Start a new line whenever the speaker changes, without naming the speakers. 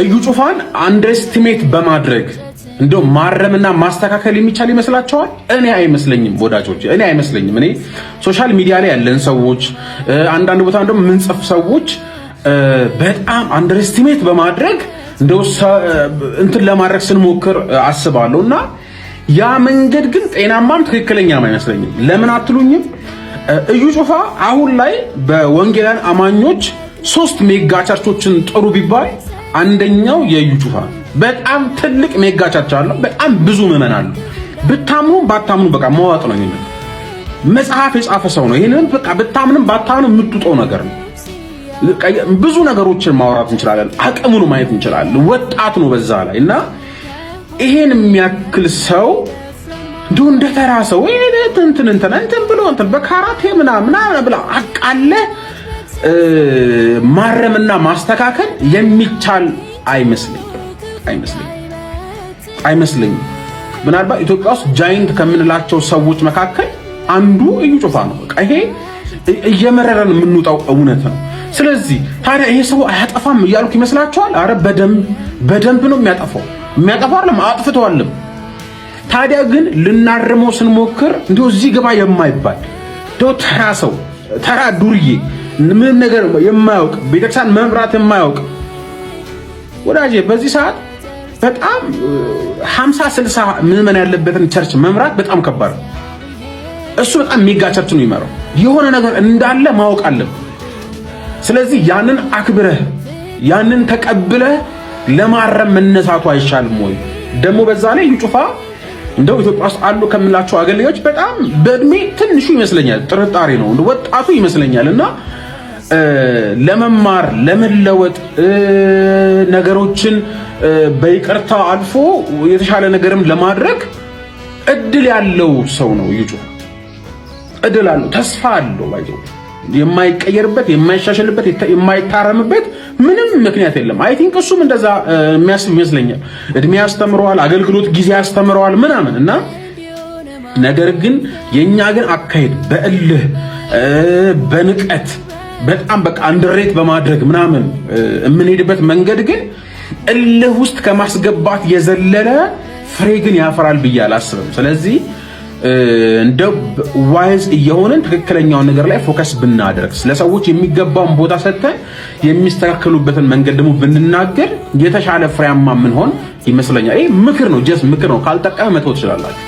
እዩ ጩፋን አንደርስቲሜት በማድረግ እንደው ማረምና ማስተካከል የሚቻል ይመስላችኋል? እኔ አይመስለኝም ወዳጆች፣ እኔ አይመስለኝም። እኔ ሶሻል ሚዲያ ላይ ያለን ሰዎች አንዳንድ ቦታ እንደው ምንጽፍ ሰዎች በጣም አንደርስቲሜት በማድረግ እንደው እንትን ለማድረግ ስንሞክር አስባለሁና ያ መንገድ ግን ጤናማም ትክክለኛም አይመስለኝም። ለምን አትሉኝም? እዩ ጩፋ አሁን ላይ በወንጌላውያን አማኞች 3 ሜጋ ቸርቾችን ጥሩ ቢባል አንደኛው የእዩ ጩፋ በጣም ትልቅ ሜጋ ቸርች አለው። በጣም ብዙ ምዕመናን አሉ። ብታምኑ ባታምኑ በቃ መዋጥ ነው። ይሄን መጽሐፍ የጻፈ ሰው ነው። ይሄንን በቃ ብታምንም ባታምኑ የምትውጠው ነገር ነው። ብዙ ነገሮችን ማውራት እንችላለን። አቅሙን ማየት እንችላለን። ወጣት ነው በዛ ላይ እና ይሄን የሚያክል ሰው እንደው እንደተራ ሰው እንትን ብሎ በካራቴ ምናምን ብላ አቃለ ማረምና ማስተካከል የሚቻል አይመስለኝም። ምናልባት ኢትዮጵያ ውስጥ ጃይንት ከምንላቸው ሰዎች መካከል አንዱ እዩ ጩፋ ነው። በቃ ይሄ እየመረረን የምንውጣው እውነት ነው። ስለዚህ ታዲያ ይሄ ሰው አያጠፋም እያልኩ ይመስላችኋል? አረ በደንብ ነው የሚያጠፋው አይደለም አጥፍቷልም። ታዲያ ግን ልናርመው ስንሞክር እንደው እዚህ ገባ የማይባል እንደው ተራ ሰው ተራ ዱርዬ ምን ነገር የማያውቅ ቤተክርስቲያን መምራት የማያውቅ ወዳጄ በዚህ ሰዓት በጣም 50-60 ምዕመን ያለበትን ቸርች መምራት በጣም ከባድ ነው። እሱ በጣም ሜጋ ቸርች ነው የሚመራው። የሆነ ነገር እንዳለ ማወቅ አለብህ። ስለዚህ ያንን አክብረህ ያንን ተቀብለህ ለማረም መነሳቱ አይሻልም ወይ? ደግሞ በዛ ላይ እዩ ጩፋ እንደው ኢትዮጵያ ውስጥ አሉ ከምላቸው አገልጋዮች በጣም በእድሜ ትንሹ ይመስለኛል። ጥርጣሬ ነው እንደ ወጣቱ ይመስለኛልና ለመማር ለመለወጥ ነገሮችን በይቅርታ አልፎ የተሻለ ነገርም ለማድረግ እድል ያለው ሰው ነው እዩ ጩፋ። እድል አለው፣ ተስፋ አለው። ባይዘው የማይቀየርበት የማይሻሽልበት የማይታረምበት ምንም ምክንያት የለም። አይ ቲንክ እሱም እንደዛ የሚያስብ ይመስለኛል። እድሜ ያስተምረዋል፣ አገልግሎት ጊዜ ያስተምረዋል ምናምን እና ነገር ግን የኛ ግን አካሄድ በእልህ በንቀት በጣም በቃ አንደሬት በማድረግ ምናምን የምንሄድበት መንገድ ግን እልህ ውስጥ ከማስገባት የዘለለ ፍሬ ግን ያፈራል ብዬ አላስብም። ስለዚህ እንደው ዋይዝ እየሆነን ትክክለኛውን ነገር ላይ ፎከስ ብናደርግ ለሰዎች የሚገባውን ቦታ ሰጥተን የሚስተካከሉበትን መንገድ ደግሞ ብንናገር የተሻለ ፍሬያማ ምን ሆን ይመስለኛል። ይሄ ምክር ነው፣ ጀስት ምክር ነው። ካልጠቀመ መተው ትችላላችሁ።